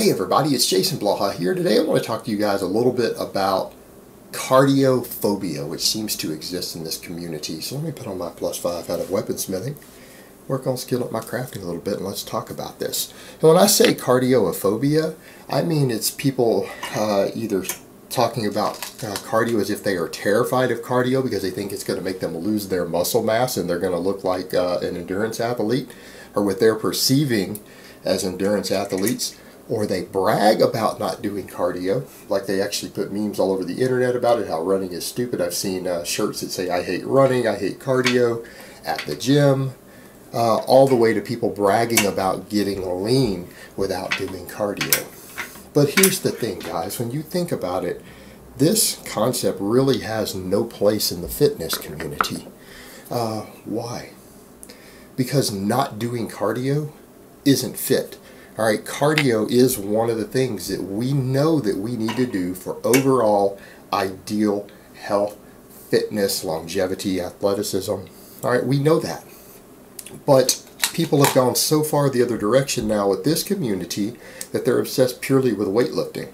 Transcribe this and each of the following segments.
Hey everybody, it's Jason Blaha here. Today I want to talk to you guys a little bit about cardiophobia, which seems to exist in this community. So let me put on my +5 out of weaponsmithing, work on skill at my crafting a little bit, and let's talk about this. And when I say cardiophobia, I mean it's people either talking about cardio as if they are terrified of cardio because they think it's going to make them lose their muscle mass and they're going to look like an endurance athlete, or what they're perceiving as endurance athletes. Or they brag about not doing cardio, like they actually put memes all over the internet about it, how running is stupid. I've seen shirts that say, I hate running, I hate cardio, at the gym, all the way to people bragging about getting lean without doing cardio. But here's the thing, guys, when you think about it, this concept really has no place in the fitness community. Why? Because not doing cardio isn't fit. Alright, cardio is one of the things that we know that we need to do for overall ideal health, fitness, longevity, athleticism. Alright, we know that. But people have gone so far the other direction now with this community that they're obsessed purely with weightlifting.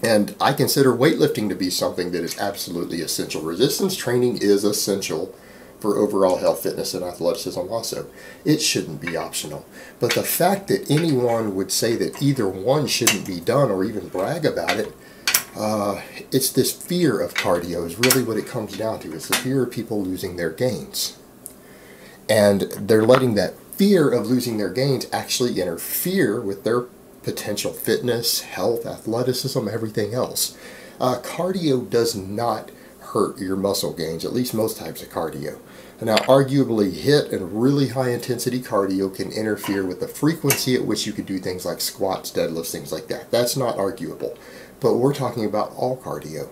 And I consider weightlifting to be something that is absolutely essential. Resistance training is essential for overall health, fitness, and athleticism also. It shouldn't be optional. But the fact that anyone would say that either one shouldn't be done or even brag about it, it's this fear of cardio is really what it comes down to. It's the fear of people losing their gains. And they're letting that fear of losing their gains actually interfere with their potential fitness, health, athleticism, everything else. Cardio does not hurt your muscle gains, at least most types of cardio. Now, arguably, HIIT and really high intensity cardio can interfere with the frequency at which you could do things like squats, deadlifts, things like that. That's not arguable. But we're talking about all cardio.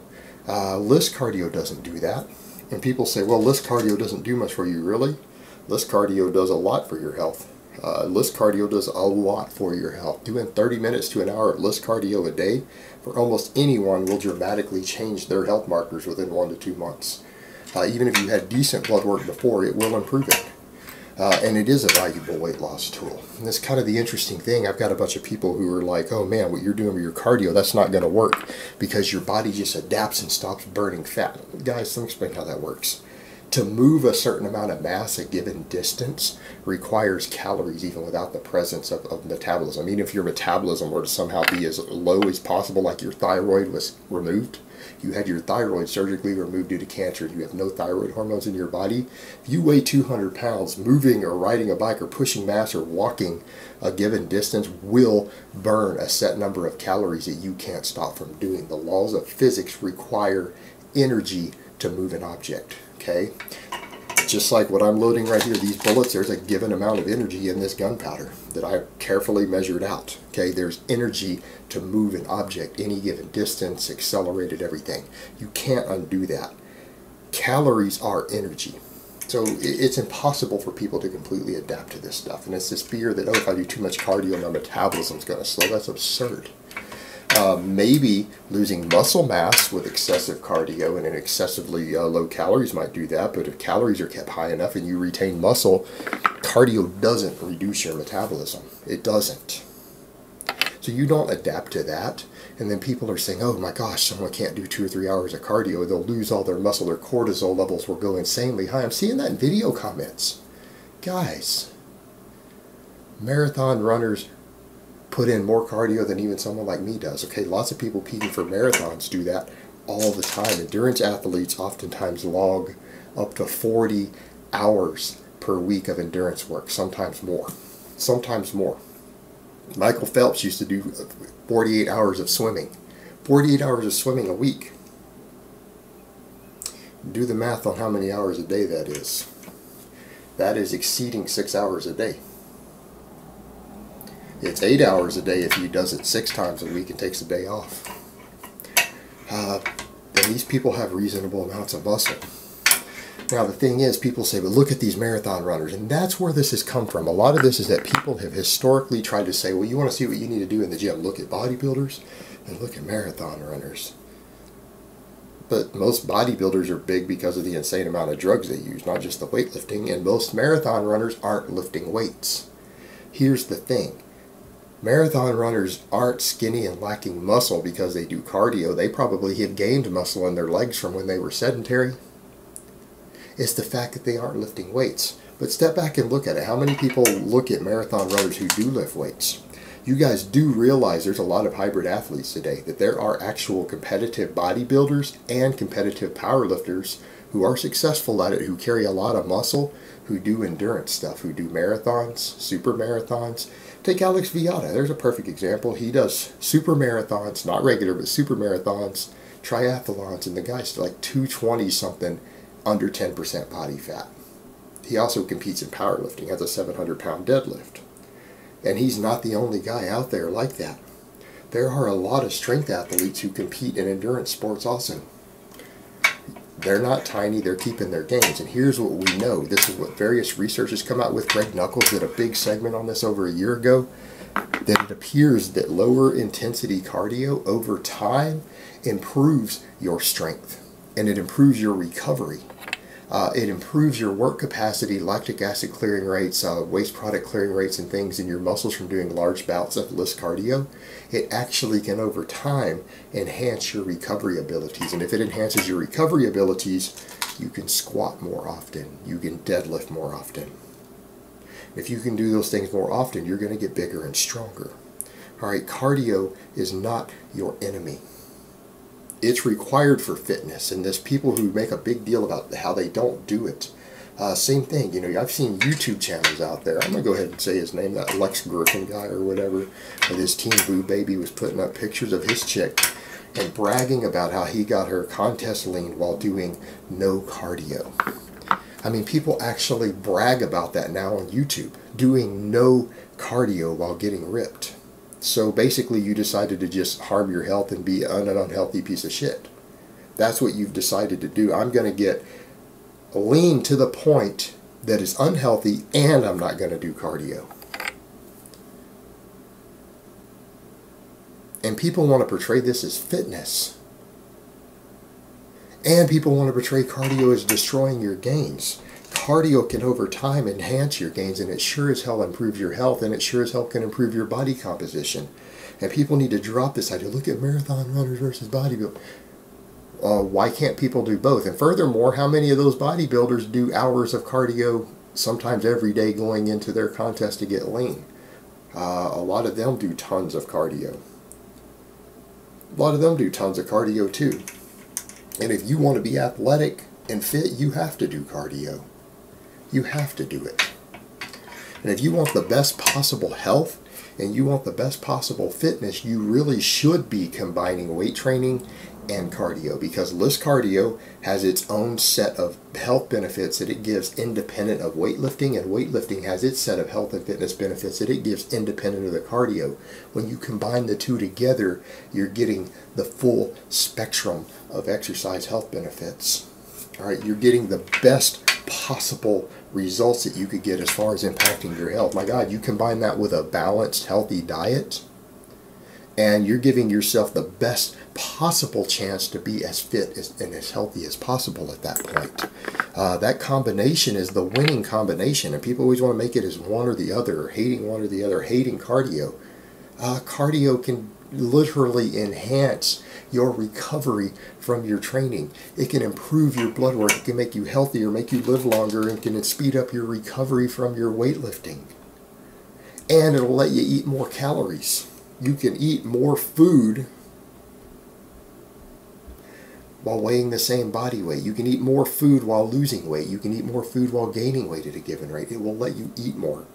List cardio doesn't do that. And people say, well, list cardio doesn't do much for you. Really? List cardio does a lot for your health. List cardio does a lot for your health. Doing 30 minutes to an hour of list cardio a day for almost anyone will dramatically change their health markers within 1 to 2 months. Even if you had decent blood work before, it will improve it. And it is a valuable weight loss tool. And that's kind of the interesting thing. I've got a bunch of people who are like, oh man, what you're doing with your cardio, that's not going to work because your body just adapts and stops burning fat. Guys, let me explain how that works. To move a certain amount of mass a given distance requires calories even without the presence of metabolism. I mean, if your metabolism were to somehow be as low as possible, like your thyroid was removed, you had your thyroid surgically removed due to cancer, you have no thyroid hormones in your body, if you weigh 200 pounds, moving or riding a bike or pushing mass or walking a given distance will burn a set number of calories that you can't stop from doing. The laws of physics require energy to move an object. Okay, just like what I'm loading right here, these bullets, there's a given amount of energy in this gunpowder that I carefully measured out. Okay, there's energy to move an object, any given distance, accelerated, everything. You can't undo that. Calories are energy. So it's impossible for people to completely adapt to this stuff. And it's this fear that, oh, if I do too much cardio, my metabolism's going to slow. That's absurd. Maybe losing muscle mass with excessive cardio and an excessively low calories might do that, but if calories are kept high enough and you retain muscle, cardio doesn't reduce your metabolism. It doesn't. So you don't adapt to that, and then people are saying, oh my gosh, someone can't do 2 or 3 hours of cardio, they'll lose all their muscle, their cortisol levels will go insanely high. I'm seeing that in video comments. Guys, marathon runners put in more cardio than even someone like me does. Okay, lots of people peaking for marathons do that all the time. Endurance athletes oftentimes log up to 40 hours per week of endurance work, sometimes more. Sometimes more. Michael Phelps used to do 48 hours of swimming. 48 hours of swimming a week. Do the math on how many hours a day that is. That is exceeding 6 hours a day. It's 8 hours a day if he does it 6 times a week and takes a day off. Then these people have reasonable amounts of muscle. Now the thing is, people say, but look at these marathon runners, and that's where this has come from. A lot of this is that people have historically tried to say, well, you want to see what you need to do in the gym. Look at bodybuilders and look at marathon runners. But most bodybuilders are big because of the insane amount of drugs they use, not just the weightlifting, and most marathon runners aren't lifting weights. Here's the thing. Marathon runners aren't skinny and lacking muscle because they do cardio. They probably have gained muscle in their legs from when they were sedentary. It's the fact that they aren't lifting weights. But step back and look at it. How many people look at marathon runners who do lift weights? You guys do realize there's a lot of hybrid athletes today, that there are actual competitive bodybuilders and competitive powerlifters who are successful at it, who carry a lot of muscle, who do endurance stuff, who do marathons, super marathons. Take Alex Viada. There's a perfect example. He does super marathons, not regular, but super marathons, triathlons, and the guy's like 220 something, under 10% body fat. He also competes in powerlifting, has a 700-pound deadlift. And he's not the only guy out there like that. There are a lot of strength athletes who compete in endurance sports also. They're not tiny, they're keeping their gains. And here's what we know. This is what various researchers come out with. Greg Knuckles did a big segment on this over a year ago. That it appears that lower intensity cardio over time improves your strength. And it improves your recovery. It improves your work capacity, lactic acid clearing rates, waste product clearing rates, and things in your muscles from doing large bouts of list cardio. It actually can, over time, enhance your recovery abilities. And if it enhances your recovery abilities, you can squat more often. You can deadlift more often. If you can do those things more often, you're going to get bigger and stronger. All right, cardio is not your enemy. It's required for fitness, and there's people who make a big deal about how they don't do it. Same thing, you know, I've seen YouTube channels out there. I'm going to go ahead and say his name, that Lex Griffin guy or whatever, with his Teen Boo Baby was putting up pictures of his chick and bragging about how he got her contest lean while doing no cardio. I mean, people actually brag about that now on YouTube, doing no cardio while getting ripped. So basically you decided to just harm your health and be an unhealthy piece of shit. That's what you've decided to do. I'm going to get lean to the point that is unhealthy, and I'm not going to do cardio. And people want to portray this as fitness. And people want to portray cardio as destroying your gains. Cardio can over time enhance your gains, and it sure as hell improves your health, and it sure as hell can improve your body composition. And people need to drop this idea. Look at marathon runners versus bodybuilders. Why can't people do both? And furthermore, how many of those bodybuilders do hours of cardio sometimes every day going into their contest to get lean? A lot of them do tons of cardio. A lot of them do tons of cardio too. And if you want to be athletic and fit, you have to do cardio. You have to do it. And if you want the best possible health and you want the best possible fitness, you really should be combining weight training and cardio, because list cardio has its own set of health benefits that it gives independent of weightlifting, and weightlifting has its set of health and fitness benefits that it gives independent of the cardio. When you combine the two together, you're getting the full spectrum of exercise health benefits. All right, you're getting the best possible results that you could get as far as impacting your health. My God, you combine that with a balanced, healthy diet, and you're giving yourself the best possible chance to be as fit and as healthy as possible at that point. That combination is the winning combination, and people always want to make it as one or the other, or hating one or the other, hating cardio. Cardio can literally enhance your recovery from your training. It can improve your blood work. It can make you healthier, make you live longer, and can speed up your recovery from your weightlifting. And it'll let you eat more calories. You can eat more food while weighing the same body weight. You can eat more food while losing weight. You can eat more food while gaining weight at a given rate. It will let you eat more.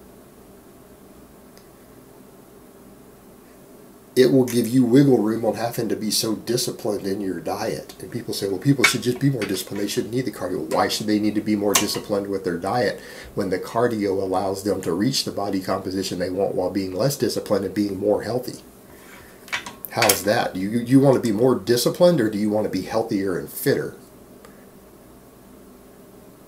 It will give you wiggle room on having to be so disciplined in your diet. And people say, well, people should just be more disciplined. They shouldn't need the cardio. Why should they need to be more disciplined with their diet when the cardio allows them to reach the body composition they want while being less disciplined and being more healthy? How's that? Do you want to be more disciplined, or do you want to be healthier and fitter?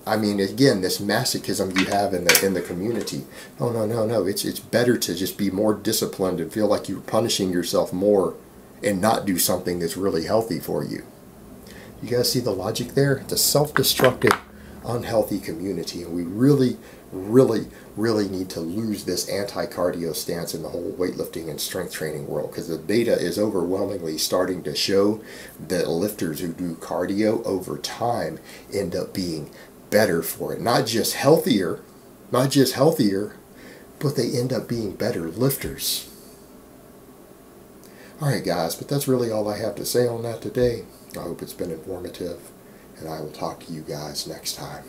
I mean, again, this masochism you have in the community. No. It's better to just be more disciplined and feel like you're punishing yourself more and not do something that's really healthy for you. You guys see the logic there? It's a self-destructive unhealthy community, and we really, really need to lose this anti-cardio stance in the whole weightlifting and strength training world, because the data is overwhelmingly starting to show that lifters who do cardio over time end up being better for it. Not just healthier, but they end up being better lifters. Alright guys, but that's really all I have to say on that today. I hope it's been informative, and I will talk to you guys next time.